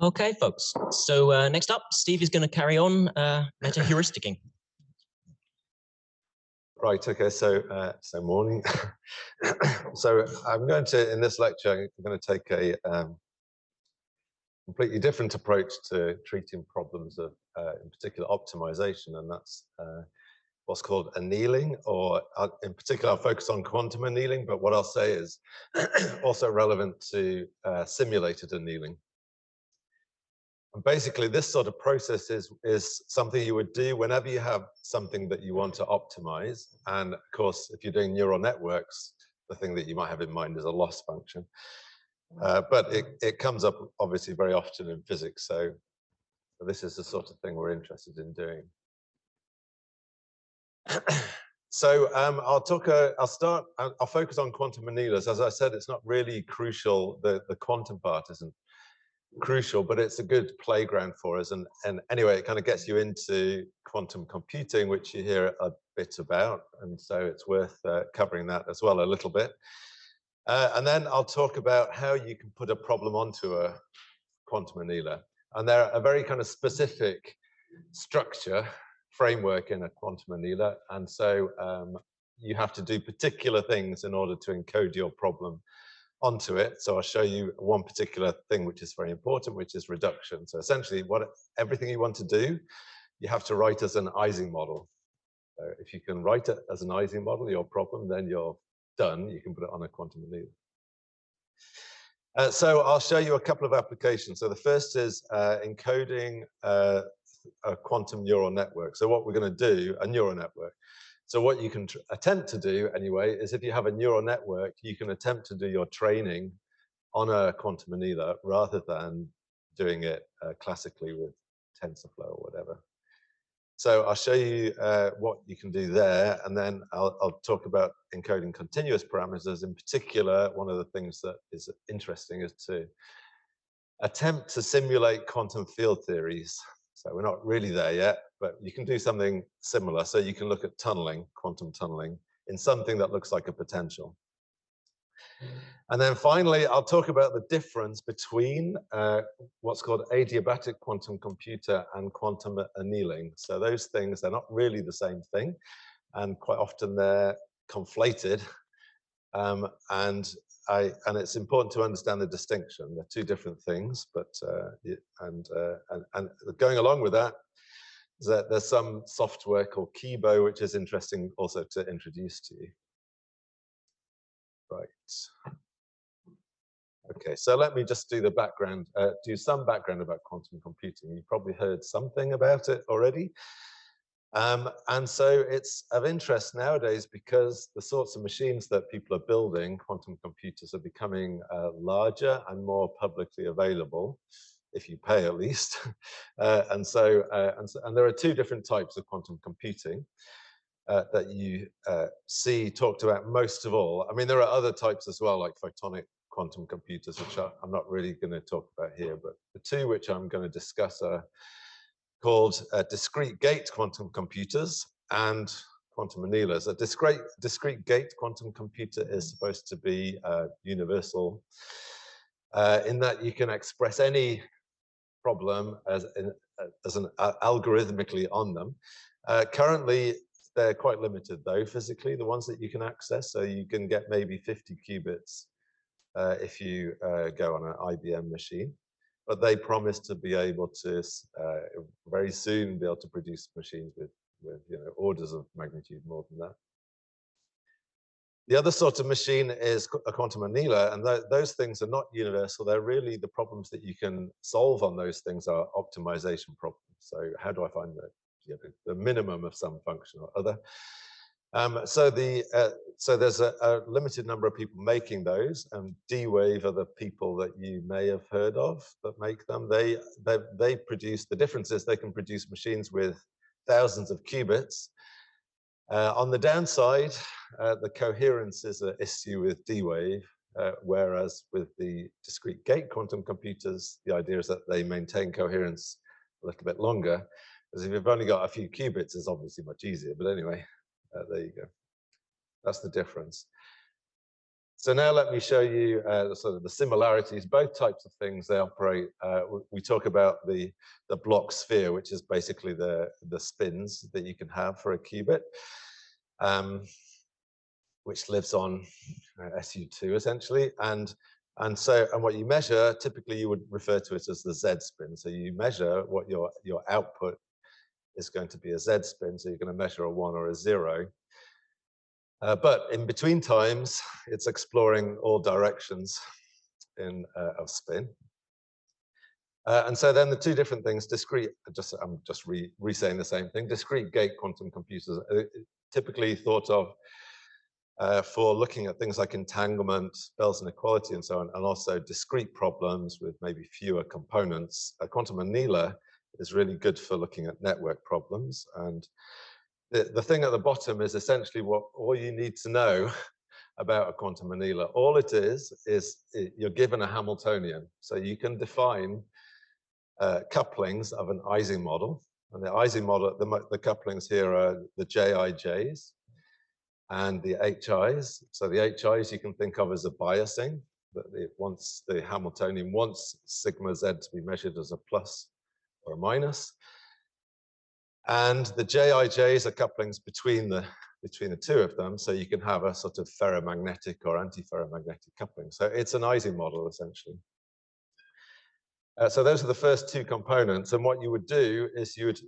Okay, folks. So next up, Steve is going to carry on meta-heuristicing. Right. Okay. So morning. So I'm going to, in this lecture, I'm going to take a completely different approach to treating problems of, in particular, optimization, and that's what's called annealing, or in particular, I'll focus on quantum annealing. But what I'll say is also relevant to simulated annealing. And basically, this sort of process is something you would do whenever you have something that you want to optimize. And of course, if you're doing neural networks, the thing that you might have in mind is a loss function. But it comes up obviously very often in physics. So this is the sort of thing we're interested in doing. So I'll focus on quantum annealers. As I said, it's not really crucial. The quantum part isn't crucial, but it's a good playground for us. And anyway, it kind of gets you into quantum computing, which you hear a bit about. And so it's worth covering that as well a little bit. And then I'll talk about how you can put a problem onto a quantum annealer. And they're a very kind of specific structure framework in a quantum annealer. And so you have to do particular things in order to encode your problem onto it. So I'll show you one particular thing which is very important, which is reduction. So essentially, everything you want to do, you have to write as an Ising model. So if you can write it as an Ising model, your problem, then you're done. You can put it on a quantum annealer. So I'll show you a couple of applications. So the first is encoding a quantum neural network. So what we're going to do, a neural network. So what you can attempt to do anyway is if you have a neural network, you can attempt to do your training on a quantum annealer rather than doing it classically with TensorFlow or whatever. So I'll show you what you can do there, and then I'll talk about encoding continuous parameters. In particular, one of the things that is interesting is to attempt to simulate quantum field theories. So we're not really there yet, but you can do something similar. So you can look at tunneling, quantum tunneling, in something that looks like a potential. And then finally, I'll talk about the difference between what's called adiabatic quantum computer and quantum annealing. So those things, they're not really the same thing, and quite often they're conflated. And it's important to understand the distinction. They're two different things, but and going along with that is that there's some software called Kibo, which is interesting also to introduce to you. Right. Okay, so let me just do the background, do some background about quantum computing. You've probably heard something about it already. And so it's of interest nowadays because the sorts of machines that people are building, quantum computers, are becoming larger and more publicly available, if you pay at least. And there are two different types of quantum computing that you see talked about most of all. I mean, there are other types as well, like photonic quantum computers, which I'm not really going to talk about here, but the two which I'm going to discuss are called discrete gate quantum computers and quantum annealers. A discrete gate quantum computer is supposed to be universal in that you can express any problem as algorithmically on them. Currently, they're quite limited though, physically, the ones that you can access. So you can get maybe 50 qubits if you go on an IBM machine. But they promise to be able to very soon be able to produce machines with orders of magnitude more than that. The other sort of machine is a quantum annealer, and those things are not universal. They're really the problems that you can solve on those things are optimization problems. So how do I find the minimum of some function or other? So there's a limited number of people making those. D-Wave are the people that you may have heard of that make them. They produce, the difference is they can produce machines with thousands of qubits. On the downside, the coherence is an issue with D-Wave, whereas with the discrete gate quantum computers, the idea is that they maintain coherence a little bit longer. Because if you've only got a few qubits, it's obviously much easier. But anyway, there you go. That's the difference. So now let me show you sort of the similarities. Both types of things, they operate. We talk about the block sphere, which is basically the spins that you can have for a qubit, which lives on SU2 essentially. And what you measure, typically you would refer to it as the Z spin. So you measure what your output is going to be a Z spin. So you're going to measure a 1 or a 0. But in between times, it's exploring all directions of spin. And so then the two different things, discrete, I'm just re-saying the same thing, discrete gate quantum computers are typically thought of for looking at things like entanglement, Bell's inequality, and so on, and also discrete problems with maybe fewer components. A quantum annealer is really good for looking at network problems. And the thing at the bottom is essentially what all you need to know about a quantum annealer. All it is you're given a Hamiltonian. So you can define couplings of an Ising model. And the Ising model, the couplings here are the JIJs and the HIs. So the HIs you can think of as a biasing, that the Hamiltonian wants sigma Z to be measured as a plus or a minus. And the JIJs are couplings between the two of them, so you can have a sort of ferromagnetic or antiferromagnetic coupling. So it's an Ising model, essentially. So those are the first two components, and what you would do is you would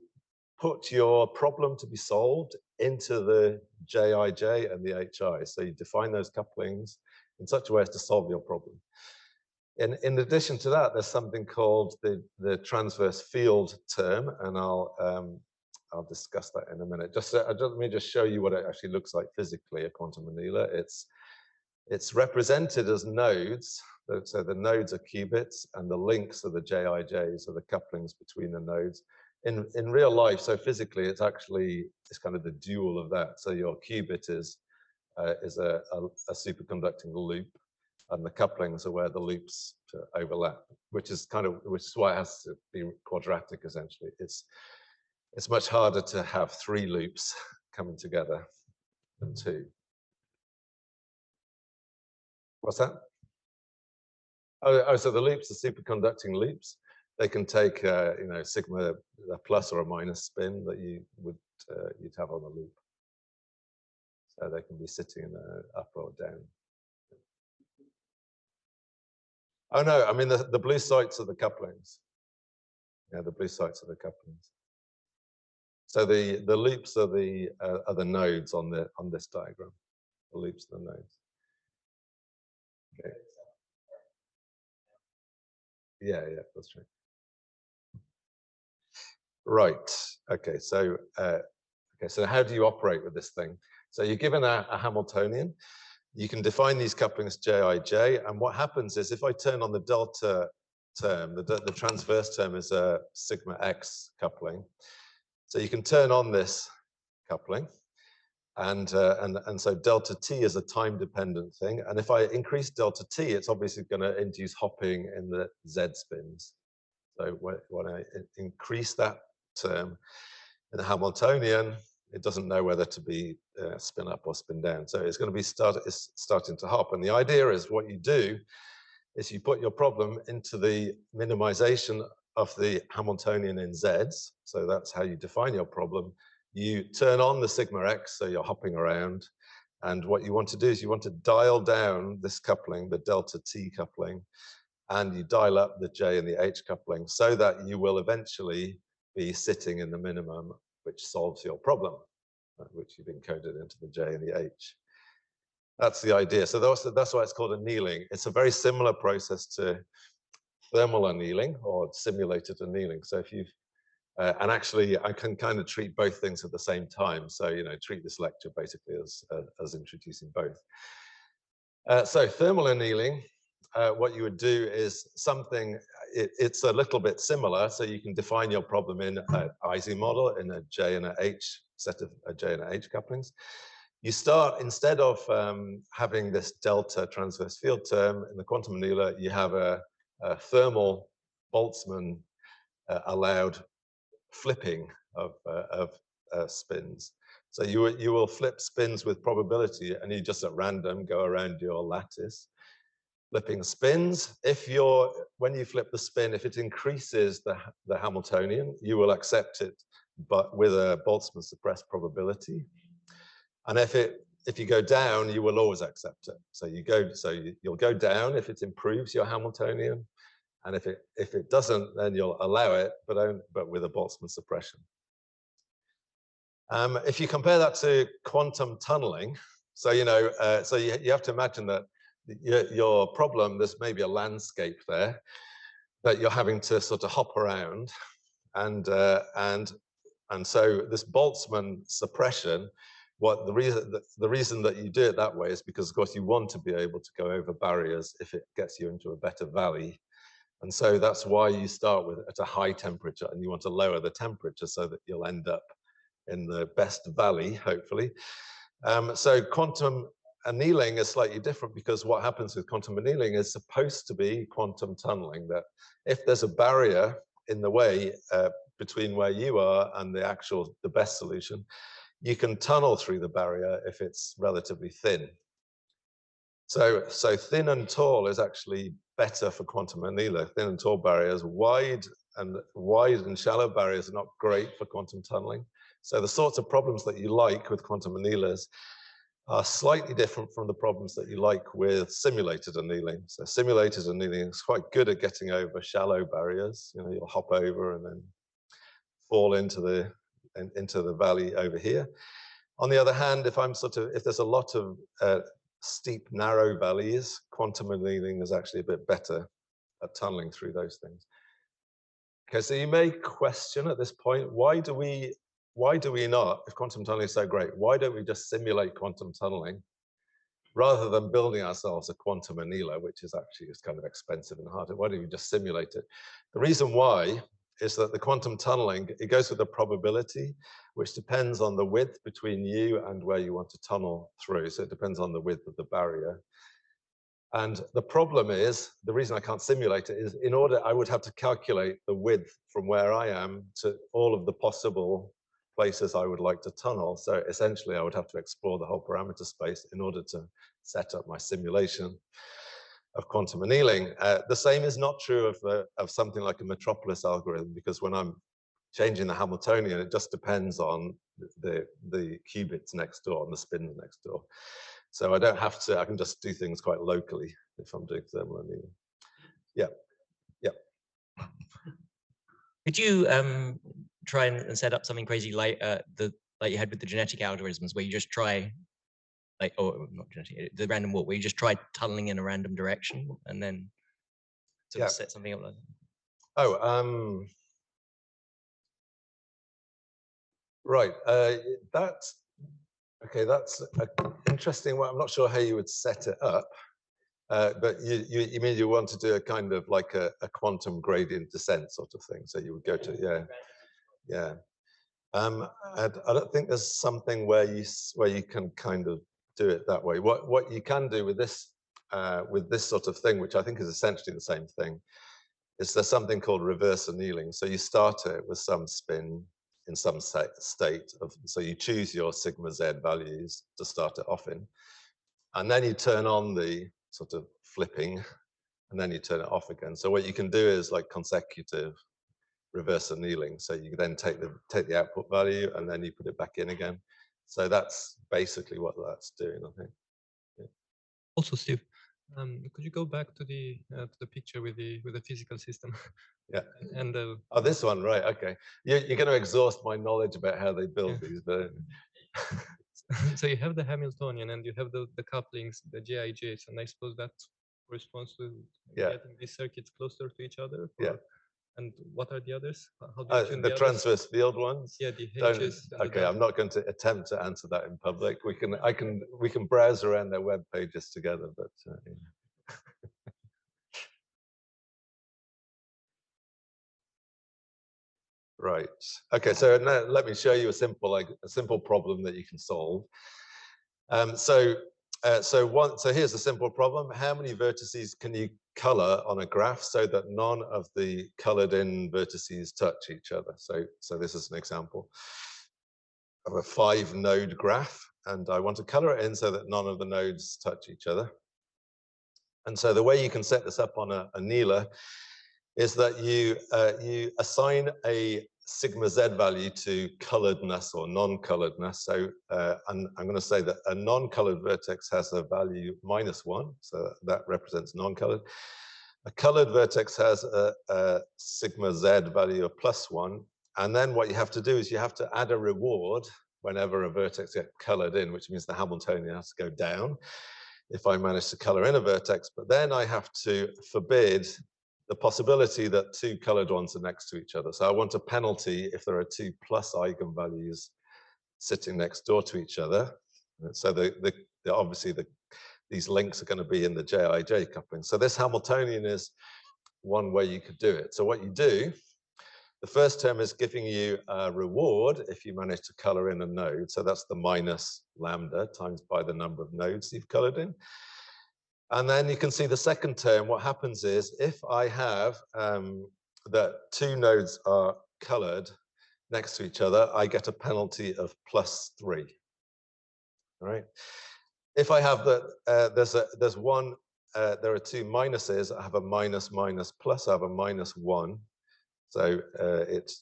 put your problem to be solved into the JIJ and the HI. So you define those couplings in such a way as to solve your problem. In addition to that, there's something called the transverse field term, and I'll discuss that in a minute. Let me just show you what it actually looks like physically, a quantum annealer. It's represented as nodes. So the nodes are qubits, and the links are the JIJs, or the couplings between the nodes. In real life, so physically, it's kind of the dual of that. So your qubit is a superconducting loop, and the couplings are where the loops overlap, which is why it has to be quadratic. Essentially, it's much harder to have 3 loops coming together than 2. What's that? Oh, so the loops are superconducting loops. They can take, sigma, a plus or a minus spin that you'd have on the loop. So they can be sitting in up or down. Oh no, I mean the blue sites are the couplings. Yeah, the blue sites are the couplings. So the loops are the nodes on this diagram. The loops are the nodes. Okay. Yeah, that's right. Right. Okay. So how do you operate with this thing? So you're given a Hamiltonian. You can define these couplings JIJ, and what happens is if I turn on the delta term, the transverse term is a sigma X coupling. So you can turn on this coupling, and so delta T is a time-dependent thing. And if I increase delta T, it's obviously going to induce hopping in the Z spins. So when I increase that term in the Hamiltonian, it doesn't know whether to be spin up or spin down. So it's going to be starting to hop. And the idea is what you do is you put your problem into the minimization of the Hamiltonian in Zs. So that's how you define your problem. You turn on the sigma X, so you're hopping around. And what you want to do is you want to dial down this coupling, the delta T coupling, and you dial up the J and the H coupling so that you will eventually be sitting in the minimum, which solves your problem, which you've encoded into the J and the H. That's the idea. So that's why it's called annealing. It's a very similar process to thermal annealing or simulated annealing. So if you've and actually, I can kind of treat both things at the same time. So treat this lecture basically as introducing both. So thermal annealing. What you would do is something, it's a little bit similar. So you can define your problem in an Ising model in a J and a H set of J and a H couplings. You start, instead of having this delta transverse field term in the quantum annealer, you have a thermal Boltzmann allowed flipping of spins. So you will flip spins with probability, and you just at random go around your lattice, flipping spins. When you flip the spin, if it increases the Hamiltonian, you will accept it, but with a Boltzmann suppressed probability. And if you go down, you will always accept it. So you'll go down if it improves your Hamiltonian, and if it doesn't, then you'll allow it, but with a Boltzmann suppression. If you compare that to quantum tunneling, so you have to imagine that your problem, there's maybe a landscape there that you're having to sort of hop around, and so this Boltzmann suppression, the reason that you do it that way is because, of course, you want to be able to go over barriers if it gets you into a better valley. And so that's why you start with at a high temperature, and you want to lower the temperature so that you'll end up in the best valley, hopefully. So quantum annealing is slightly different, because what happens with quantum annealing is supposed to be quantum tunneling, that if there's a barrier in the way between where you are and the best solution, you can tunnel through the barrier if it's relatively thin. So thin and tall is actually better for quantum annealer. Thin and tall barriers, wide and shallow barriers are not great for quantum tunneling. So the sorts of problems that you like with quantum annealers are slightly different from the problems that you like with simulated annealing. So simulated annealing is quite good at getting over shallow barriers. You'll hop over and then fall into the valley over here. On the other hand, if there's a lot of steep, narrow valleys, quantum annealing is actually a bit better at tunneling through those things. Okay, so you may question at this point, why do we not, if quantum tunneling is so great, why don't we just simulate quantum tunneling rather than building ourselves a quantum annealer, which is actually just kind of expensive and hard? Why don't we just simulate it? The reason why is that the quantum tunneling, it goes with a probability, which depends on the width between you and where you want to tunnel through. So it depends on the width of the barrier. And the problem is, the reason I can't simulate it is, I would have to calculate the width from where I am to all of the possible places I would like to tunnel. So essentially, I would have to explore the whole parameter space in order to set up my simulation of quantum annealing. The same is not true of something like a metropolis algorithm, because when I'm changing the Hamiltonian, it just depends on the qubits next door and the spins next door. So I don't have to, I can just do things quite locally if I'm doing thermal annealing. Yeah. Could you try and set up something crazy like you had with the genetic algorithms, where you just try, or not genetic, the random walk, where you just try tunneling in a random direction and then sort of set something up like that? Oh, right. That's an interesting one. I'm not sure how you would set it up, but you mean you want to do a kind of like a quantum gradient descent sort of thing? So you would go to yeah. I don't think there's something where you can kind of do it that way. What you can do with this sort of thing, which I think is essentially the same thing, is there's something called reverse annealing. So you start it with some spin in some state of, so you choose your sigma z values to start it off in, and then you turn on the sort of flipping, and then you turn it off again. So what you can do is like consecutive reverse annealing. So you then take the output value and then you put it back in again. So that's basically what that's doing, I think. Yeah. Also, Steve, could you go back to the picture with the physical system? Yeah. And oh, this one, right? Okay. You're going to exhaust my knowledge about how they build these, but so you have the Hamiltonian and you have the couplings, the GIGs, and I suppose that corresponds to getting these circuits closer to each other. Yeah. And what are the others? How do you tune the transverse others? field ones? Yeah, the H's. Okay, I'm not going to attempt to answer that in public. We can browse around their web pages together, but yeah. Right. Okay, so now let me show you a simple problem that you can solve. So here's a simple problem. How many vertices can you color on a graph so that none of the colored in vertices touch each other? So this is an example. of a 5-node graph, and I want to color it in so that none of the nodes touch each other. And so the way you can set this up on a annealer is that you assign a sigma z value to coloredness or non-coloredness. So I'm going to say that a non-colored vertex has a value -1, so that represents non-colored. A colored vertex has a sigma z value of +1, and then what you have to do is you have to add a reward whenever a vertex gets colored in, which means the Hamiltonian has to go down if I manage to color in a vertex, but then I have to forbid the possibility that two colored ones are next to each other. So I want a penalty if there are two plus eigenvalues sitting next door to each other. And so obviously these links are going to be in the Jij coupling. So this Hamiltonian is one way you could do it. So what you do, the first term is giving you a reward if you manage to color in a node. So that's the minus lambda times by the number of nodes you've colored in. And then you can see the second term. What happens is if I have that two nodes are colored next to each other, I get a penalty of +3. All right. If I have that, there are two minuses. I have a minus, minus, plus. I have a -1. So it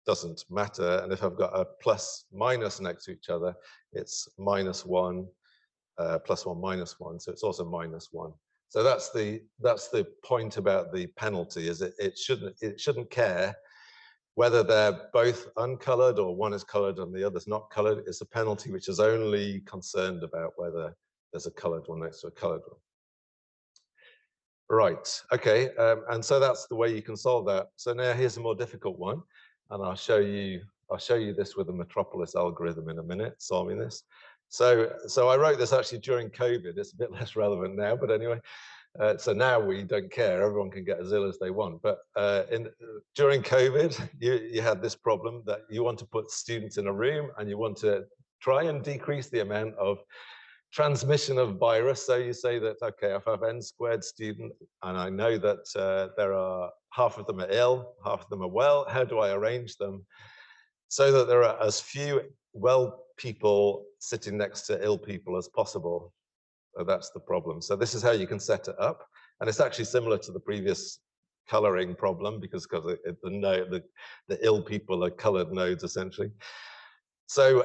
doesn't matter. And if I've got a plus minus next to each other, it's -1, +1, -1. So it's also -1. So that's the point about the penalty, is it shouldn't care whether they're both uncolored or one is colored and the other's not colored. It's a penalty which is only concerned about whether there's a colored one next to a colored one. Right, okay, and so that's the way you can solve that. So now here's a more difficult one, and I'll show you this with the Metropolis algorithm in a minute, solving this. So I wrote this actually during COVID. It's a bit less relevant now, but anyway. So now we don't care. Everyone can get as ill as they want. But during COVID, you had this problem that you want to put students in a room and you want to try and decrease the amount of transmission of virus. So you say that, okay, if I have n² student and I know that there are half of them are ill, half of them are well, how do I arrange them so that there are as few well people sitting next to ill people as possible? So that's the problem. So this is how you can set it up. And it's actually similar to the previous coloring problem because the ill people are colored nodes essentially. So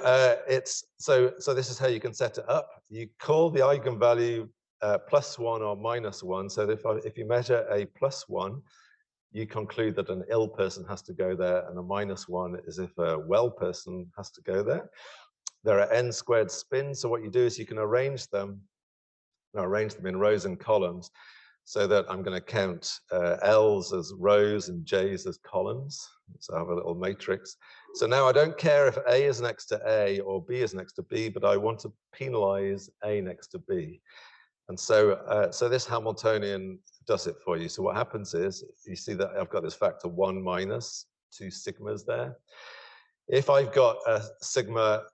so this is how you can set it up. You call the eigenvalue +1 or -1. So if you measure a +1, you conclude that an ill person has to go there, and a -1 is if a well person has to go there. There are n² spins. So what you do is you can arrange them in rows and columns, so that I'm going to count L's as rows and J's as columns. So I have a little matrix. So now I don't care if A is next to A or B is next to B, but I want to penalize A next to B. And so, so this Hamiltonian does it for you. So what happens is, you see that I've got this factor 1 minus 2 sigmas there. If I've got a sigma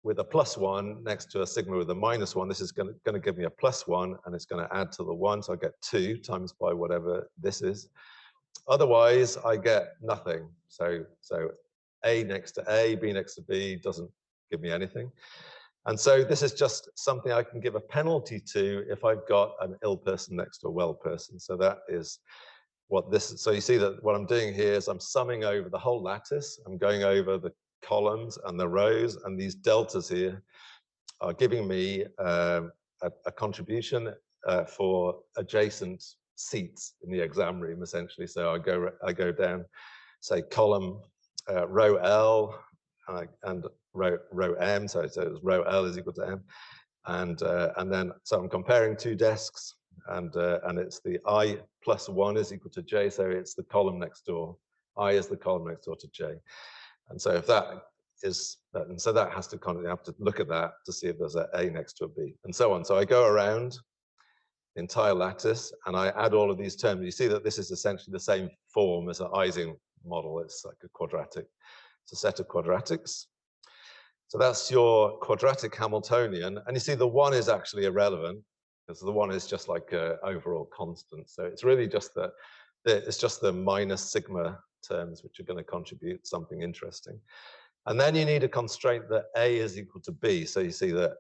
with a +1 next to a sigma with a -1, this is going to give me a +1, and it's going to add to the 1, so I get 2 times by whatever this is. Otherwise, I get nothing. So A next to A, B next to B doesn't give me anything. And so this is just something I can give a penalty to if I've got an ill person next to a well person. So that is what this is. So you see that what I'm doing here is I'm summing over the whole lattice. I'm going over the columns and the rows, and these deltas here are giving me a contribution for adjacent seats in the exam room, essentially. So I go down, say, column row L and row M. So it's row L is equal to M, and then so I'm comparing two desks, and it's the I +1 is equal to J. So it's the column next door. I is the column next door to J. And so if that is, and so that has to kind of, you have to look at that to see if there's an A next to a B, and so on. So I go around the entire lattice and I add all of these terms. You see that this is essentially the same form as an Ising model. It's like a quadratic. It's a set of quadratics. So that's your quadratic Hamiltonian. And you see the 1 is actually irrelevant because the 1 is just like an overall constant. So it's really just it's just the minus sigma terms which are going to contribute something interesting. And then you need a constraint that A is equal to B. So you see that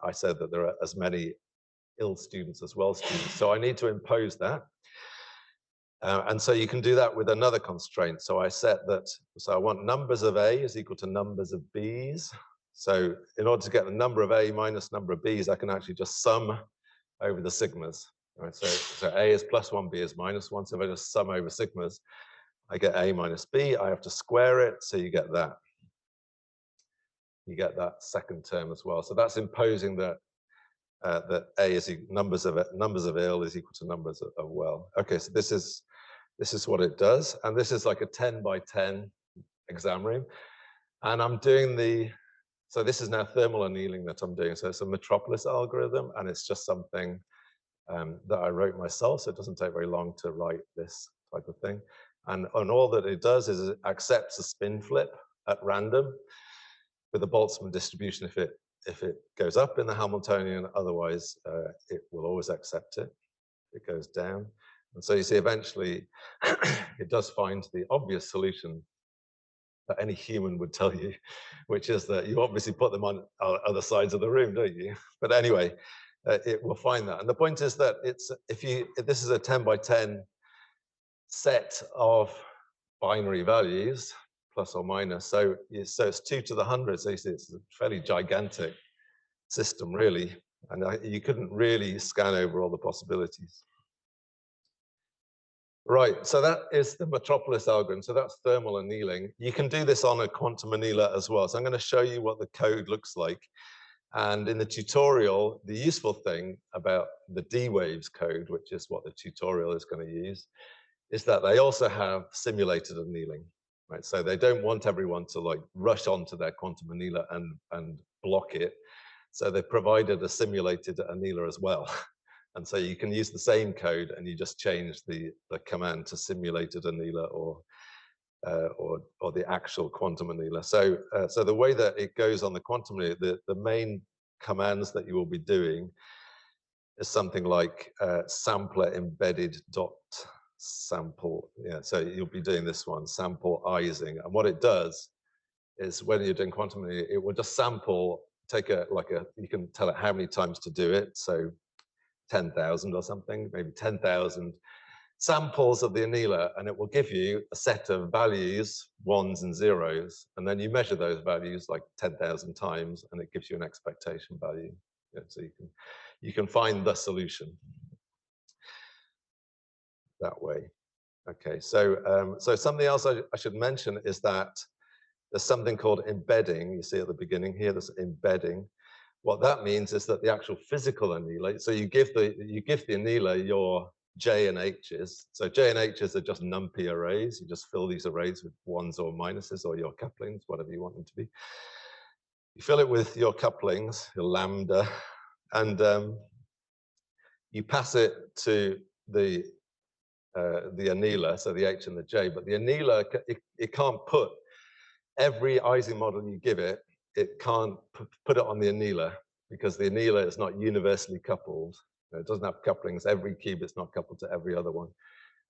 I said that there are as many ill students as well students. So I need to impose that. And so you can do that with another constraint. So I set that, so I want numbers of A is equal to numbers of B's. So in order to get the number of A minus number of B's, I can actually just sum over the sigmas. Right? So A is plus 1, B is minus 1. So if I just sum over sigmas, I get A minus B. I have to square it, so you get that. You get that second term as well. So that's imposing that that A is numbers of ill is equal to numbers of well. Okay, so this is what it does, and this is like a 10 by 10 exam room, and I'm doing so this is now thermal annealing that I'm doing. So it's a Metropolis algorithm, and it's just something that I wrote myself, so it doesn't take very long to write this type of thing. And all that it does is it accepts a spin flip at random with a Boltzmann distribution if it goes up in the Hamiltonian, otherwise it will always accept it. It goes down. And so you see eventually it does find the obvious solution that any human would tell you, which is that you obviously put them on other sides of the room, don't you? But anyway, it will find that. And the point is that if this is a 10 by 10 set of binary values, plus or minus. So it's 2 to the 100. So you see it's a fairly gigantic system, really. And you couldn't really scan over all the possibilities. Right, so that is the Metropolis algorithm. So that's thermal annealing. You can do this on a quantum annealer as well. So I'm going to show you what the code looks like. And in the tutorial, the useful thing about the D-Waves code, which is what the tutorial is going to use, is that they also have simulated annealing. Right, so they don't want everyone to like rush onto their quantum annealer and block it. So they provided a simulated annealer as well. And so you can use the same code and you just change the command to simulated annealer or the actual quantum annealer. So so the way that it goes on the quantum annealer, the main commands that you will be doing is something like sampler embedded dot sample. Yeah, so you'll be doing this one, sample-izing. And what it does is when you're doing quantum annealing, it will just sample, you can tell it how many times to do it. So 10,000 or something, maybe 10,000 samples of the annealer, and it will give you a set of values, ones and zeros, and then you measure those values like 10,000 times, and it gives you an expectation value. Yeah, so you can find the solution that way. Okay, so so something else I should mention is that there's something called embedding. You see at the beginning here, there's embedding. What that means is that the actual physical annealer, so you give the annealer your J and H's. So J and H's are just numpy arrays. You just fill these arrays with ones or minuses or your couplings, whatever you want them to be. You fill it with your couplings, your lambda, and you pass it to the annealer, so the H and the J. But the annealer, it can't put every Ising model you give it. It can't put it on the annealer because the annealer is not universally coupled. It doesn't have couplings. Every qubit's not coupled to every other one.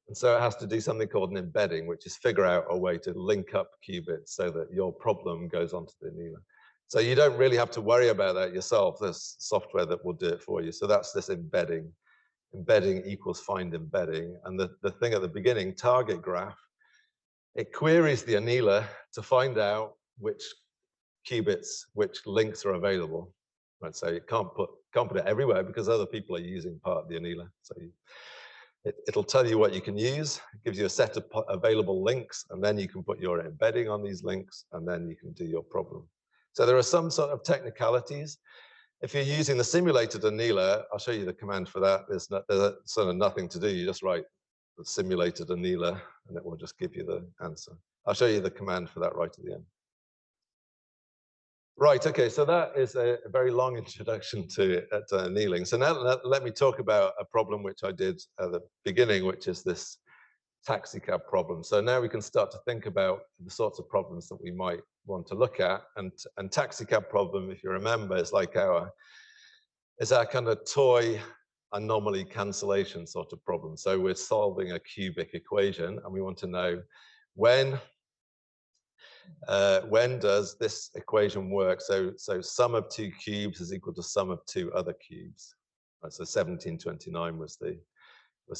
And so it has to do something called an embedding, which is figure out a way to link up qubits so that your problem goes onto the annealer. So you don't really have to worry about that yourself. There's software that will do it for you. So that's this embedding. Embedding equals find embedding. And the thing at the beginning, target graph, it queries the annealer to find out which qubits, which links are available. Right, so you can't put it everywhere because other people are using part of the annealer. So it'll tell you what you can use. It gives you a set of available links, and then you can put your embedding on these links, and then you can do your problem. So there are some sort of technicalities. If you're using the simulated annealer, I'll show you the command for that. There's sort of nothing to do. You just write the simulated annealer, and it will just give you the answer. I'll show you the command for that right at the end. Right, okay, so that is a very long introduction to annealing. So now let me talk about a problem which I did at the beginning, which is this taxicab problem. So now we can start to think about the sorts of problems that we might want to look at. And taxicab problem, if you remember, is like our kind of toy anomaly cancellation sort of problem. So we're solving a cubic equation, and we want to know when when does this equation work? So sum of two cubes is equal to sum of two other cubes. Right, so 1729 was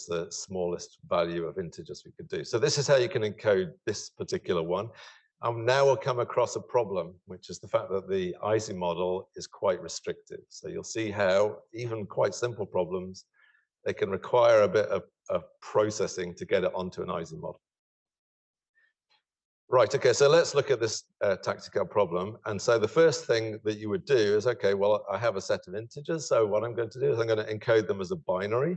the smallest value of integers we could do. So this is how you can encode this particular one. Now we'll come across a problem, which is the fact that the Ising model is quite restrictive. So you'll see how even quite simple problems, they can require a bit of processing to get it onto an Ising model. Right, okay, so let's look at this tactical problem. And so the first thing that you would do is, okay, well, I have a set of integers. So what I'm going to do is I'm going to encode them as a binary.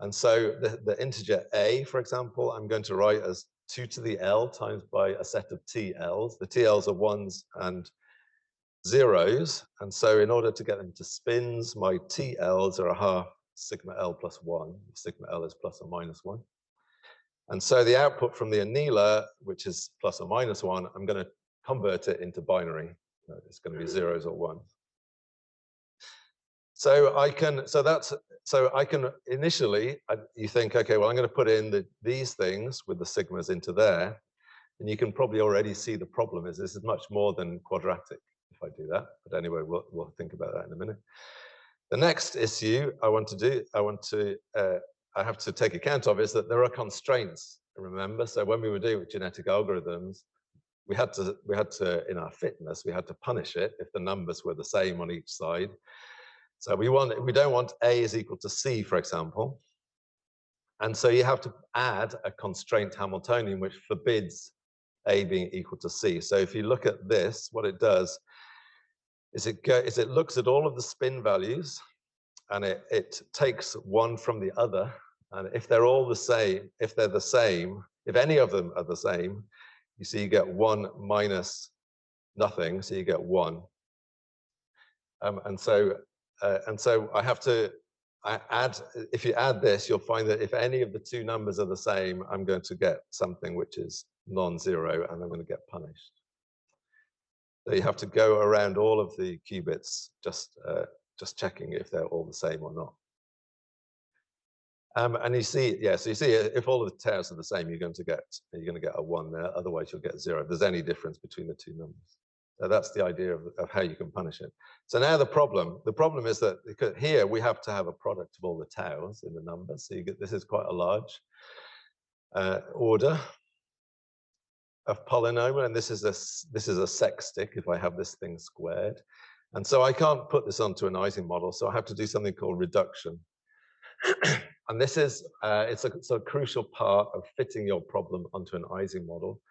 And so the integer a, for example, I'm going to write as 2 to the L times by a set of TLs. The TLs are ones and zeros. And so in order to get them to spins, my TLs are a half sigma L plus 1. Sigma L is plus or minus 1. And so the output from the annealer, which is plus or minus 1, I'm going to convert it into binary. It's going to be zeros or ones. So I can initially, you think, okay, well, I'm going to put in these things with the sigmas into there. And you can probably already see the problem is this is much more than quadratic if I do that. But anyway, we'll think about that in a minute. The next issue I have to take account of is that there are constraints, remember? So when we were doing genetic algorithms, we had to, in our fitness, we had to punish it if the numbers were the same on each side. So we don't want A is equal to C, for example. And so you have to add a constraint Hamiltonian which forbids A being equal to C. So if you look at this, what it does is it looks at all of the spin values and it takes one from the other. And if they're all the same, if any of them are the same, you see you get 1 minus nothing, so you get 1. And so if you add this, you'll find that if any of the two numbers are the same, I'm going to get something which is non-zero, and I'm going to get punished. So you have to go around all of the qubits, just checking if they're all the same or not. And you see, so you see, if all of the tails are the same, you're going to get a 1 there. Otherwise, you'll get 0. If there's any difference between the two numbers. So that's the idea of how you can punish it. So now the problem is that here we have to have a product of all the taus in the numbers. So this is quite a large order of polynomial, and this is a sextic if I have this thing squared. And so I can't put this onto an Ising model, so I have to do something called reduction. And this is it's a crucial part of fitting your problem onto an Ising model.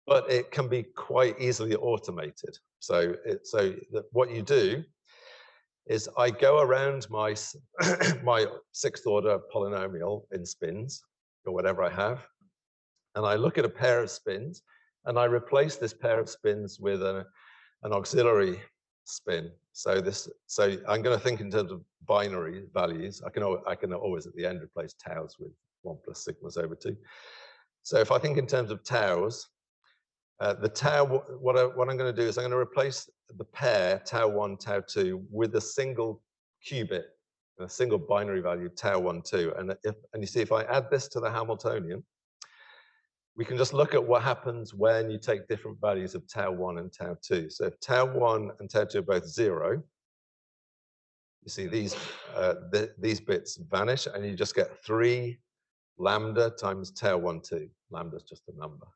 But it can be quite easily automated. So what you do is I go around my my 6th order polynomial in spins, or whatever I have, and I look at a pair of spins, and I replace this pair of spins with an auxiliary spin. So I'm going to think in terms of binary values. I can always at the end replace taus with 1 plus sigmas over 2. So if I think in terms of taus, the tau, what I'm going to do is I'm going to replace the pair tau1, tau2 with a single qubit, a single binary value tau1, 2. And you see, if I add this to the Hamiltonian, we can just look at what happens when you take different values of tau1 and tau2. So if tau1 and tau2 are both 0, you see these bits vanish, and you just get 3 lambda times tau1, 2. Lambda is just a number.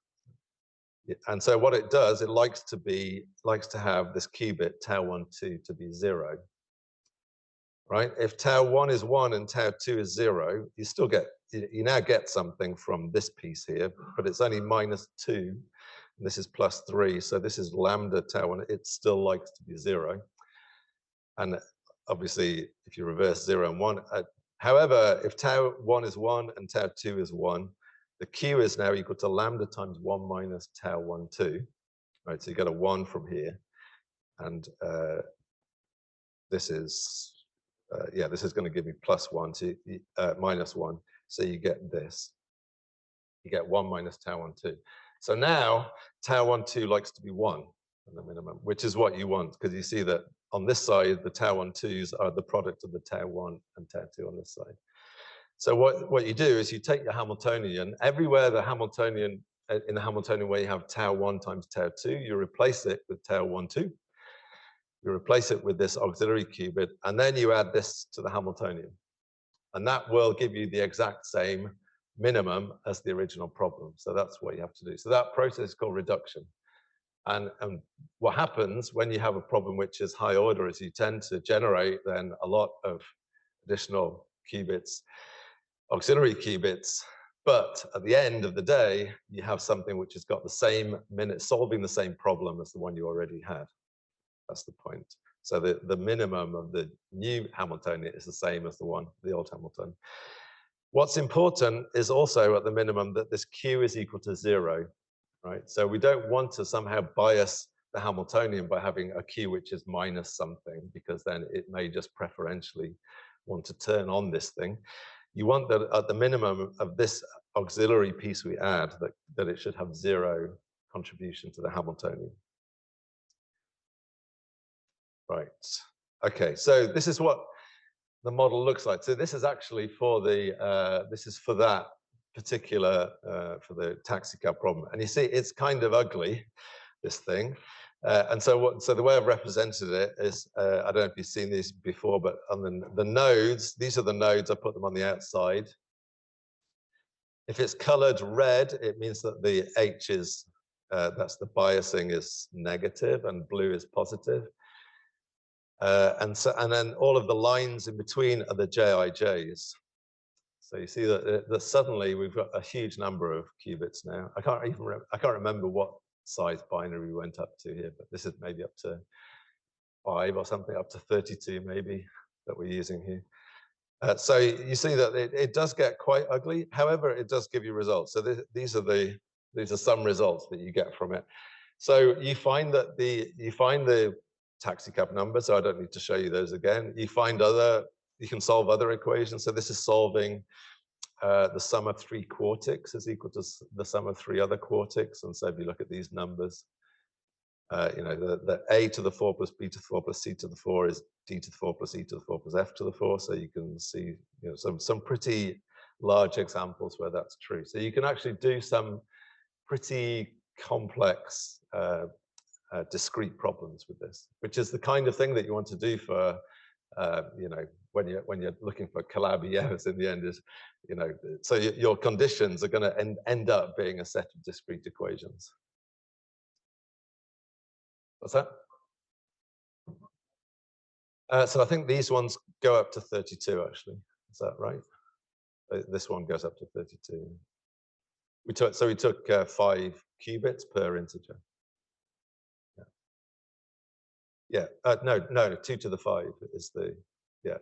And so what it does, it likes to have this qubit tau1, 2 to be 0, right? If tau1 is 1 and tau2 is 0, you now get something from this piece here, but it's only minus 2, and this is plus 3, so this is lambda tau1. It still likes to be 0, and obviously if you reverse 0 and 1, however, if tau1 is 1 and tau2 is 1, the q is now equal to lambda times 1 minus tau1, 2. Right, so you get a 1 from here. And this is going to give me plus 1, so minus 1. So you get this. You get 1 minus tau1, 2. So now tau1, 2 likes to be 1 at the minimum, which is what you want, because you see that on this side, the tau1, 2s are the product of the tau1 and tau2 on this side. So what you do is you take your Hamiltonian, everywhere the Hamiltonian in the Hamiltonian where you have tau 1 times tau 2, you replace it with tau 1, 2. You replace it with this auxiliary qubit, and then you add this to the Hamiltonian. And that will give you the exact same minimum as the original problem. So that's what you have to do. So that process is called reduction. And what happens when you have a problem which is high order is you tend to generate then a lot of additional qubits, auxiliary qubits, but at the end of the day, you have something which has got the same solving the same problem as the one you already had. That's the point. So the minimum of the new Hamiltonian is the same as the old Hamiltonian. What's important is also at the minimum that this Q is equal to 0, right? So we don't want to somehow bias the Hamiltonian by having a Q which is minus something, because then it may just preferentially want to turn on this thing. You want that at the minimum of this auxiliary piece we add, that it should have 0 contribution to the Hamiltonian. Right. Okay, so this is what the model looks like. So this is actually for the this is for that particular for the taxi cab problem, and you see it's kind of ugly, this thing. And so the way I've represented it is I don't know if you've seen these before, but on the nodes, these are the nodes. I put them on the outside. If it's colored red, it means that the H is that's the biasing is negative, and blue is positive. And then all of the lines in between are the JIJs. So you see that suddenly we've got a huge number of qubits now. I can't remember what size binary we went up to here, but this is maybe up to 5 or something, up to 32 maybe that we're using here. So you see that it does get quite ugly. However, it does give you results. So these are some results that you get from it. So you find that the taxi cab number, so I don't need to show you those again. You can solve other equations. So this is solving the sum of 3 quartics is equal to the sum of 3 other quartics. And so if you look at these numbers, the a to the 4 plus b to the 4 plus c to the 4 is d to the 4 plus e to the 4 plus f to the 4. So you can see some pretty large examples where that's true. So you can actually do some pretty complex discrete problems with this, which is the kind of thing that you want to do for when you're looking for Calabi-Yevs in the end is, so your conditions are going to end up being a set of discrete equations. What's that? So I think these ones go up to 32 actually. Is that right? This one goes up to 32. We took 5 qubits per integer. Yeah. No, 2 to the 5 is the, yeah.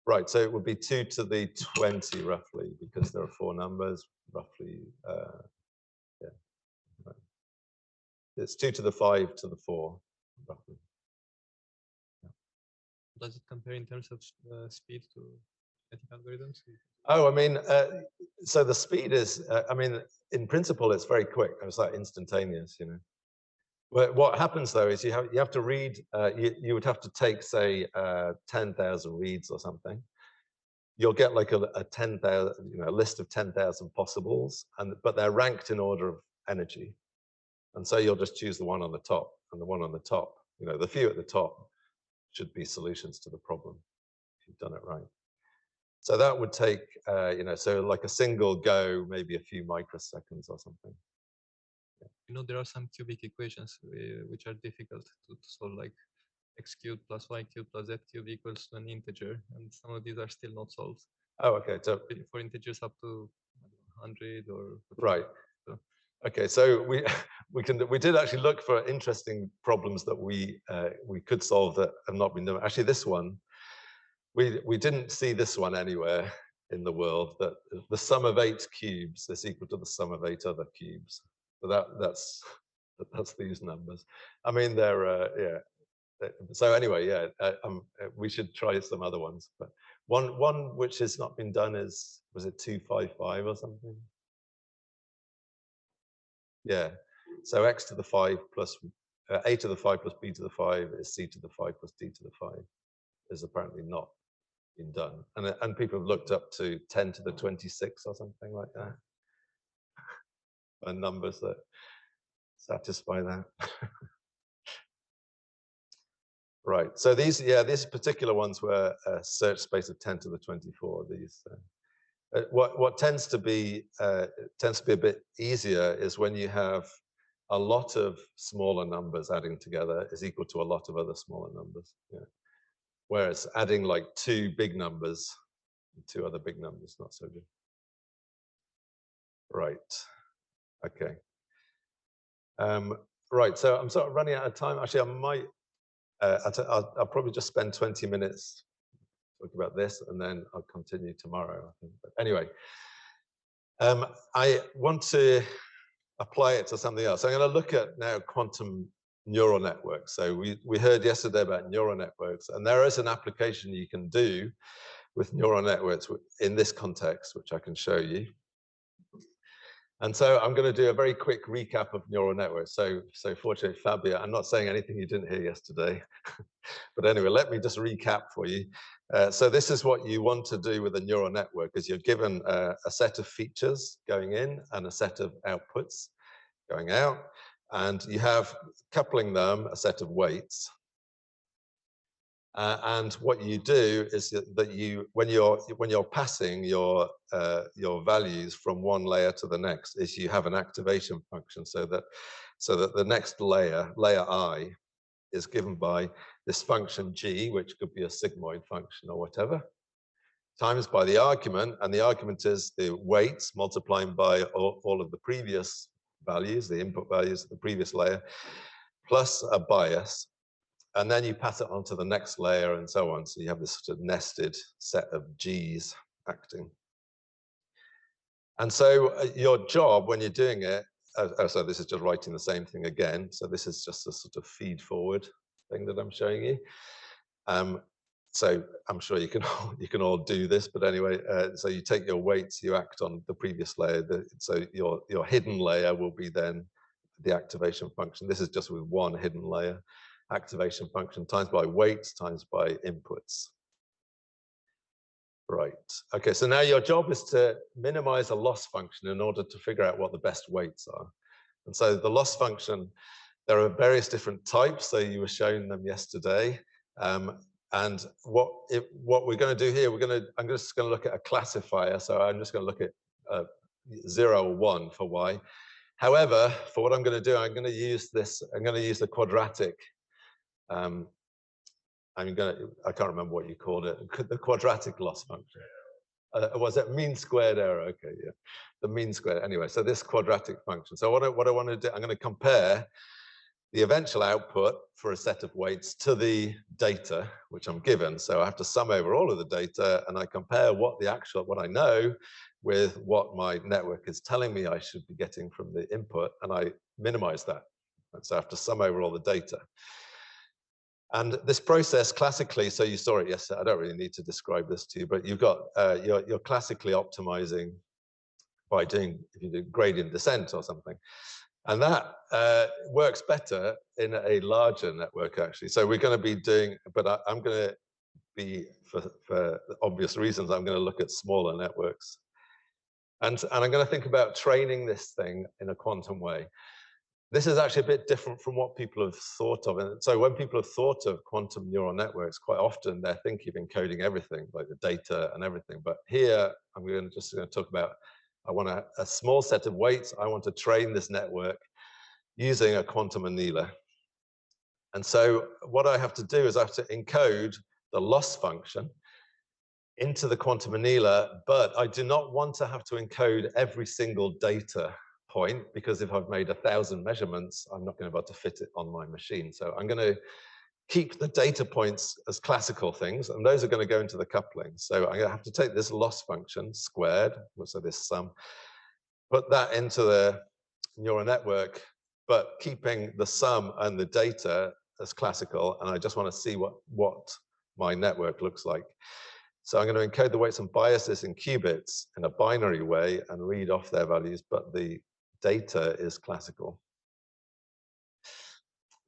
Right, so it would be 2 to the 20 roughly, because there are 4 numbers roughly. Yeah. Right. It's 2 to the 5 to the 4 roughly. Does it compare in terms of speed to genetic algorithms? Oh, I mean, so the speed is, I mean, in principle, it's very quick. It's like instantaneous, What happens though is you have to read. You would have to take, say, 10,000 reads or something. You'll get like a 10,000, a list of 10,000 possibles, but they're ranked in order of energy, and so you'll just choose the one on the top, and the one on the top, the few at the top should be solutions to the problem if you've done it right. So that would take, so like a single go, maybe a few microseconds or something. There are some cubic equations which are difficult to solve, like x cubed plus y cubed plus z cubed equals to an integer, and some of these are still not solved. Oh, okay. So for integers up to 100 or right. So. Okay, so we did actually look for interesting problems that we could solve that have not been done. Actually, this one we didn't see this one anywhere in the world, that the sum of 8 cubes is equal to the sum of 8 other cubes. So that's these numbers. I mean, they're yeah. So anyway, yeah, we should try some other ones. But one which has not been done is, was it 255 or something? Yeah. So x to the 5 plus a to the 5 plus b to the 5 is c to the 5 plus d to the 5 is apparently not been done, and people have looked up to 10 to the 26 or something like that. and numbers that satisfy that. Right. So these particular ones were a search space of 10 to the 24. These. What tends to be a bit easier is when you have a lot of smaller numbers adding together is equal to a lot of other smaller numbers. Yeah. Whereas adding like 2 big numbers and 2 other big numbers, not so good. Right. Okay. Right. So I'm sort of running out of time. Actually, I might. I'll probably just spend 20 minutes talking about this, and then I'll continue tomorrow, I think. But anyway, I want to apply it to something else. I'm going to look at now quantum neural networks. So we heard yesterday about neural networks, and there is an application you can do with neural networks in this context, which I can show you. And so I'm going to do a very quick recap of neural networks. So fortunately, Fabio, I'm not saying anything you didn't hear yesterday. But anyway, let me just recap for you. So this is what you want to do with a neural network, is you're given a set of features going in and a set of outputs going out. And you have, coupling them, a set of weights. And what you do is that when you're passing your values from one layer to the next, is you have an activation function so that the next layer I, is given by this function g, which could be a sigmoid function or whatever, times by the argument, and the argument is the weights multiplying by all of the previous values, the input values of the previous layer, plus a bias. And then you pass it on to the next layer and so on. So you have this sort of nested set of G's acting. And so your job when you're doing it, so this is just writing the same thing again. So this is just a sort of feed forward thing that I'm showing you. So I'm sure you can all do this, but anyway, so you take your weights, you act on the previous layer. So your hidden layer will be then the activation function. This is just with one hidden layer. Activation function times by weights times by inputs. Right. Okay, so now your job is to minimize a loss function in order to figure out what the best weights are. And so the loss function, there are various different types. So you were showing them yesterday. And what we're going to do here, I'm just going to look at a classifier. So I'm just going to look at 0 or 1 for y. However, for what I'm going to do, I'm going to use the quadratic. I can't remember what you called it, the quadratic loss function. Was it mean squared error? Okay, yeah, the mean squared. Anyway, so this quadratic function. So what I want to do, I'm going to compare the eventual output for a set of weights to the data which I'm given. So I have to sum over all of the data, and I compare what I know with what my network is telling me I should be getting from the input, and I minimize that. And so I have to sum over all the data. And this process classically, so you saw it yesterday, I don't really need to describe this to you, but you've got, you're classically optimizing by if you do gradient descent or something. And that works better in a larger network, actually. So we're going to be doing, but I'm going to be, for obvious reasons, I'm going to look at smaller networks. And I'm going to think about training this thing in a quantum way. This is actually a bit different from what people have thought of. And so when people have thought of quantum neural networks, quite often they're thinking of encoding everything, like the data and everything. But here, I'm just going to talk about, I want a small set of weights. I want to train this network using a quantum annealer. And so what I have to do is I have to encode the loss function into the quantum annealer, but I do not want to have to encode every single data point, because if I've made 1,000 measurements, I'm not going to be able to fit it on my machine. So I'm going to keep the data points as classical things, and those are going to go into the coupling. So I'm going to have to take this loss function squared, so this sum, put that into the neural network, but keeping the sum and the data as classical, and I just want to see what my network looks like. So I'm going to encode the weights and biases in qubits in a binary way and read off their values, but the data is classical.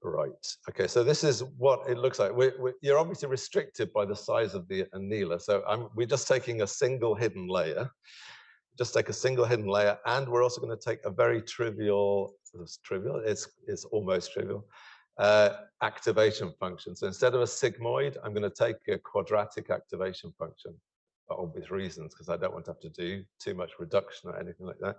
Right. Okay, so this is what it looks like. You're obviously restricted by the size of the annealer. So we're just taking a single hidden layer. just take a single hidden layer, and we're also going to take a very trivial, it's almost trivial, activation function. So instead of a sigmoid, I'm going to take a quadratic activation function for obvious reasons, because I don't want to have to do too much reduction or anything like that.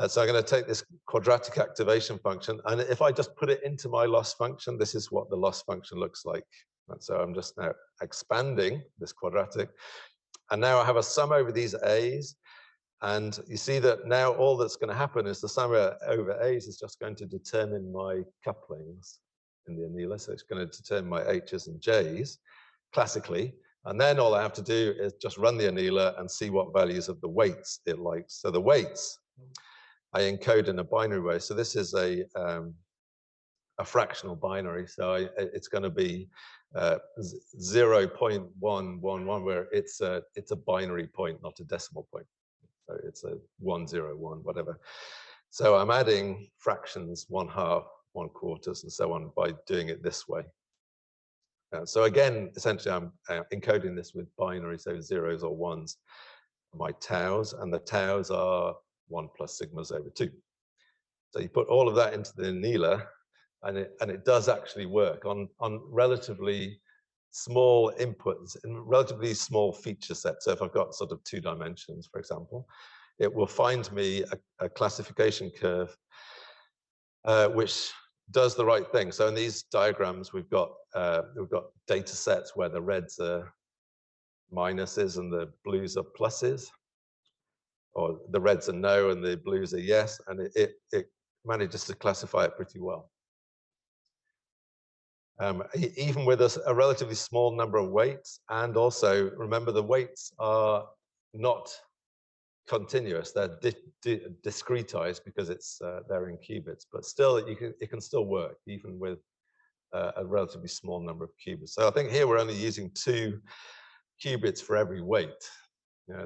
So I'm going to take this quadratic activation function, and if I just put it into my loss function, this is what the loss function looks like. And so I'm just now expanding this quadratic, and now I have a sum over these a's, and you see that now all that's going to happen is the sum over a's is just going to determine my couplings in the annealer, so it's going to determine my h's and j's classically, and then all I have to do is just run the annealer and see what values of the weights it likes. So the weights I encode in a binary way. So this is a fractional binary. So it's going to be 0.111, where it's a binary point, not a decimal point. So it's a 101, whatever. So I'm adding fractions, 1/2, 1/4, and so on by doing it this way. So again, essentially, I'm encoding this with binary, so zeros or ones, my taus, and the taus are 1 plus sigmas over 2. So you put all of that into the annealer, and it does actually work on relatively small inputs and relatively small feature sets. So if I've got sort of 2 dimensions, for example, it will find me a classification curve which does the right thing. So in these diagrams, we've got data sets where the reds are minuses and the blues are pluses, or the reds are no and the blues are yes, and it manages to classify it pretty well. Even with a relatively small number of weights, and also remember the weights are not continuous; they're discretized because they're in qubits. But still, it can still work even with a relatively small number of qubits. So I think here we're only using 2 qubits for every weight.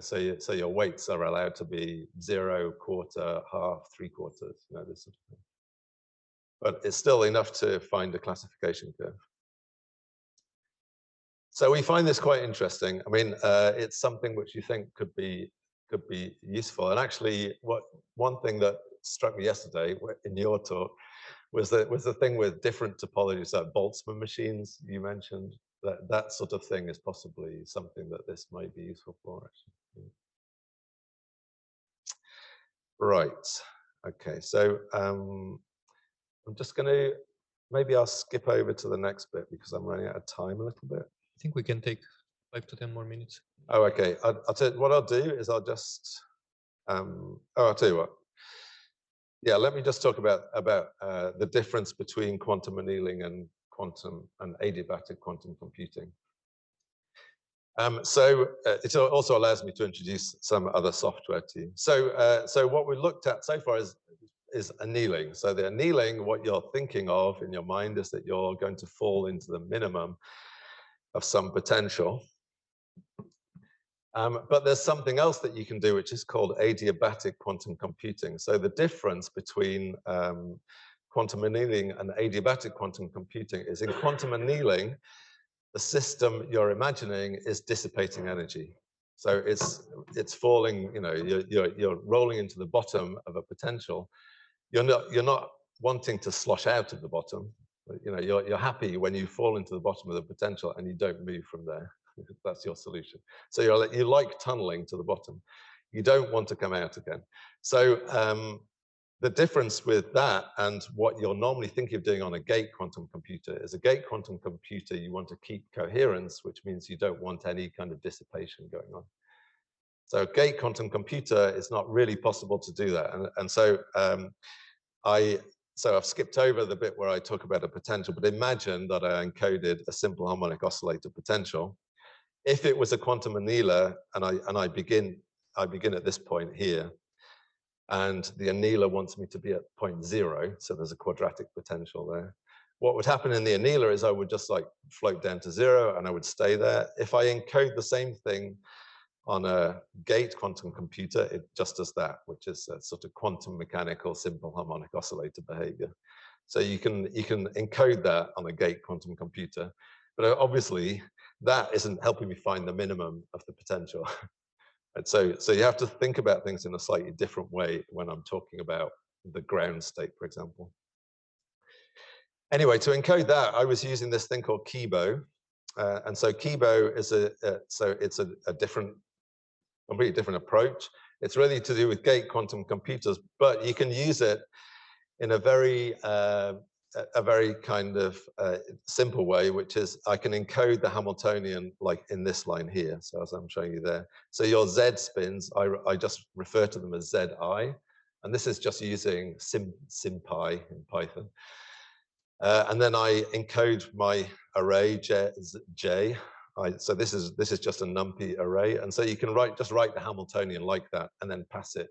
So your weights are allowed to be 0, 1/4, 1/2, 3/4, this sort of thing. But it's still enough to find a classification curve. So we find this quite interesting. I mean, it's something which you think could be useful. And actually, one thing that struck me yesterday in your talk was the thing with different topologies, like Boltzmann machines you mentioned. That sort of thing is possibly something that this might be useful for, actually. Right. Okay. So I'm just going to, maybe I'll skip over to the next bit because I'm running out of time a little bit. I think we can take 5 to 10 more minutes. Oh, okay. I'll tell you, what I'll do is I'll just, I'll tell you what. Yeah, let me just talk about the difference between quantum annealing and adiabatic quantum computing. So it also allows me to introduce some other software to you. So what we looked at so far is annealing. So the annealing, what you're thinking of in your mind is that you're going to fall into the minimum of some potential. But there's something else that you can do, which is called adiabatic quantum computing. So the difference between quantum annealing and adiabatic quantum computing is, in quantum annealing, the system you're imagining is dissipating energy. So it's falling, you're rolling into the bottom of a potential. You're not wanting to slosh out of the bottom. You're happy when you fall into the bottom of the potential and you don't move from there. That's your solution. So you like tunneling to the bottom. You don't want to come out again. So the difference with that and what you're normally thinking of doing on a gate quantum computer is, a gate quantum computer, you want to keep coherence, which means you don't want any kind of dissipation going on. So a gate quantum computer, it's not really possible to do that. And so I've skipped over the bit where I talk about a potential, but imagine that I encoded a simple harmonic oscillator potential. If it was a quantum annealer, and I begin at this point here, and the annealer wants me to be at point 0, so there's a quadratic potential there. What would happen in the annealer is I would just like float down to 0, and I would stay there. If I encode the same thing on a gate quantum computer, it just does that, which is a sort of quantum mechanical simple harmonic oscillator behavior. So you can encode that on a gate quantum computer, but obviously that isn't helping me find the minimum of the potential. And so you have to think about things in a slightly different way when I'm talking about the ground state, for example. Anyway, to encode that, I was using this thing called Kibo. And so Kibo is it's a different, completely different approach. It's really to do with gate quantum computers, but you can use it in a very kind of simple way, which is I can encode the Hamiltonian like in this line here. So as I'm showing you there. So your Z spins, I just refer to them as Zi. And this is just using SymPy in Python. And then I encode my array J. So this is just a NumPy array, and so you can just write the Hamiltonian like that, and then pass it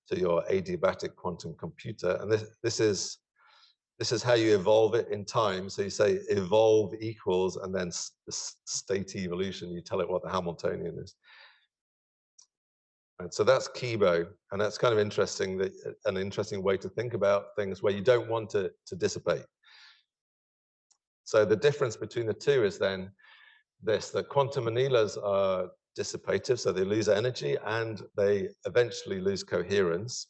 to your adiabatic quantum computer. And this is how you evolve it in time. So you say evolve equals, and then state evolution. You tell it what the Hamiltonian is. And so that's Kibo, and that's kind of interesting. An interesting way to think about things where you don't want it to dissipate. So the difference between the two is then that quantum annealers are dissipative, so they lose energy and they eventually lose coherence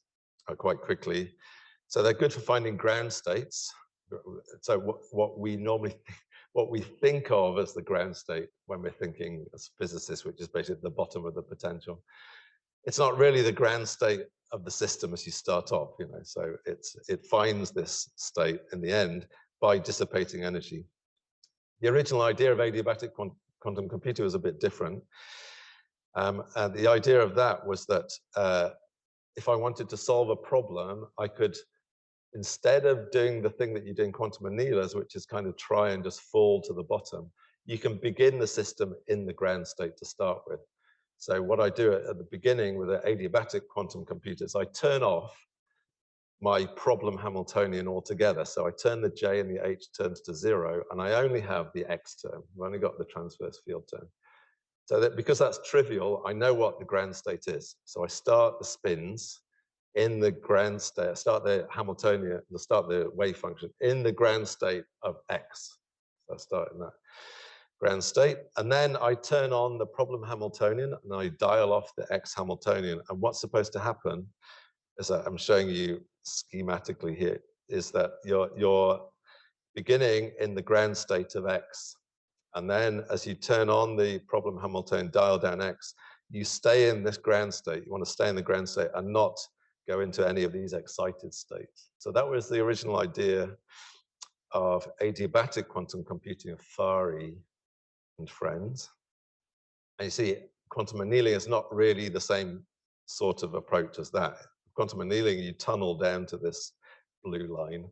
quite quickly. So they're good for finding ground states. So what we think of as the ground state when we're thinking as physicists, which is basically the bottom of the potential, it's not really the ground state of the system as you start off, you know. So it finds this state in the end by dissipating energy. The original idea of adiabatic quantum computer was a bit different. And the idea of that was that if I wanted to solve a problem, I could, instead of doing the thing that you do in quantum annealers, which is kind of try and just fall to the bottom, you can begin the system in the ground state to start with. So what I do at the beginning with an adiabatic quantum computer is I turn off my problem Hamiltonian altogether. So I turn the J and the H terms to 0, and I only have the X term. I've only got the transverse field term. So that because that's trivial, I know what the ground state is. So I start the spins in the ground state, I start the Hamiltonian, I start the wave function in the ground state of X. So I start in that ground state, and then I turn on the problem Hamiltonian and I dial off the X Hamiltonian. And what's supposed to happen, as I'm showing you schematically here, is that you're beginning in the ground state of X. And then as you turn on the problem Hamiltonian, dial down X, you stay in this ground state. You want to stay in the ground state and not go into any of these excited states. So that was the original idea of adiabatic quantum computing of Fari and friends. And you see, quantum annealing is not really the same sort of approach as that. Quantum annealing, you tunnel down to this blue line.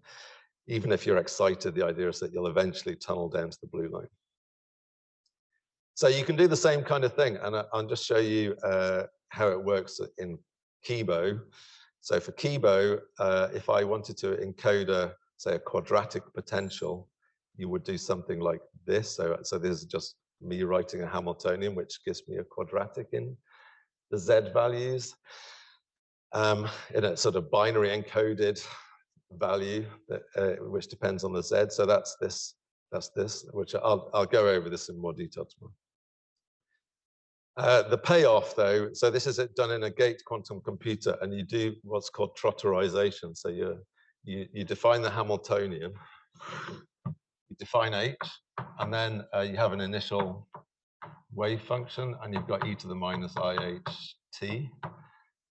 Even if you're excited, the idea is that you'll eventually tunnel down to the blue line. So you can do the same kind of thing, and I'll just show you how it works in Kibo. So for Kibo, if I wanted to encode say a quadratic potential, you would do something like this. So this is just me writing a Hamiltonian, which gives me a quadratic in the Z values, in a sort of binary encoded value that, which depends on the Z. So that's this, which I'll go over this in more detail tomorrow. The payoff, though, so this is done in a gate quantum computer, and you do what's called trotterization. So you define the Hamiltonian, you define H, and then you have an initial wave function, and you've got e to the minus IHT.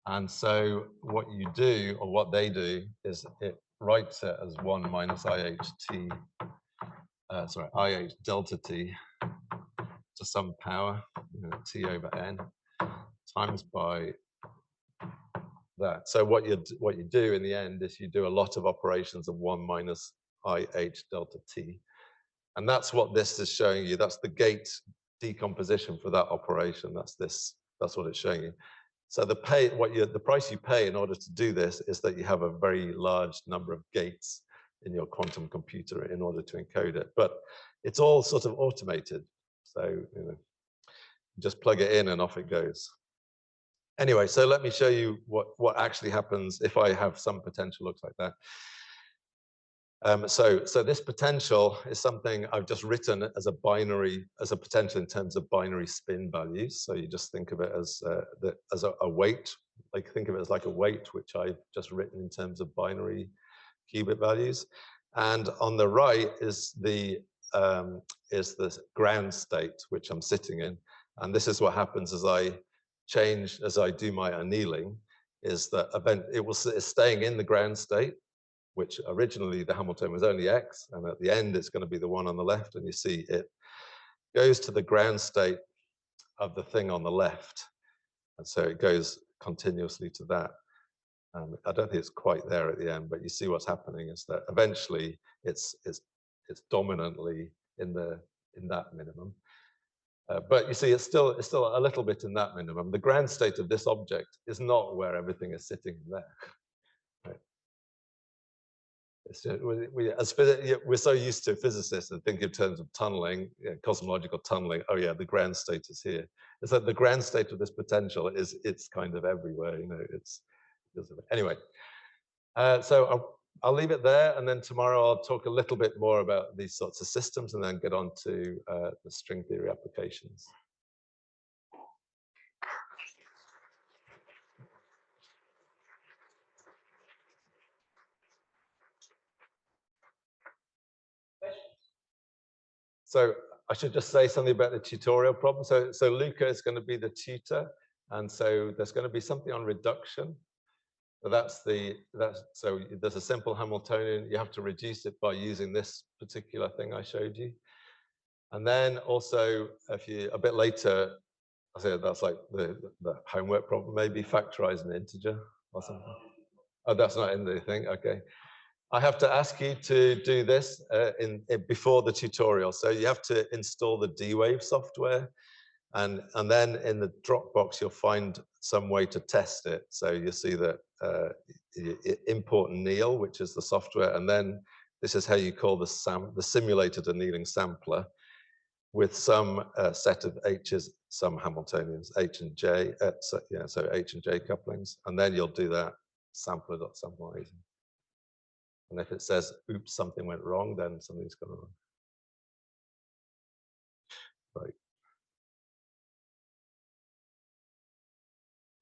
And so what you do, or what they do, is it writes it as 1 minus IHT, IH delta t to some power, t over n, times by that. So what you do in the end is you do a lot of operations of 1 minus IH delta t. And that's what this is showing you. That's the gate decomposition for that operation. That's what it's showing you. So the price you pay in order to do this is that you have a very large number of gates in your quantum computer in order to encode it. But it's all sort of automated. So just plug it in and off it goes. Anyway, so let me show you what actually happens if I have some potential looks like that. So this potential is something I've just written as a binary, as a potential in terms of binary spin values. So you just think of it as a weight, like think of it as like a weight, which I've just written in terms of binary qubit values. And on the right is the ground state, which I'm sitting in. And this is what happens as I change, as I do my annealing, is that it's staying in the ground state, which originally the Hamiltonian was only x, and at the end it's going to be the one on the left, and you see it goes to the ground state of the thing on the left, and so it goes continuously to that. I don't think it's quite there at the end, but you see what's happening is that eventually it's dominantly in that minimum. But you see, it's still a little bit in that minimum. The ground state of this object is not where everything is sitting there. Right? We're so used to physicists and think in terms of tunneling, cosmological tunneling. Oh yeah, the ground state is here. It's that the ground state of this potential it's kind of everywhere. Anyway. So I'll leave it there, and then tomorrow I'll talk a little bit more about these sorts of systems, and then get on to the string theory applications. So I should just say something about the tutorial problem. So Luca is going to be the tutor, and so there's going to be something on reduction. So there's a simple Hamiltonian. You have to reduce it by using this particular thing I showed you. And then also, if you a bit later, I say that's like the homework problem, maybe factorize an integer or something. Oh, that's not in the thing. Okay. I have to ask you to do this before the tutorial. So you have to install the D-Wave software. And then in the Dropbox, you'll find some way to test it. So you see that you import Neal, which is the software, and then this is how you call the simulated annealing sampler with some set of H's, some Hamiltonians, H and J, so H and J couplings, and then you'll do that sampler.sampleize. And if it says, oops, something went wrong, then something's gone wrong. Right.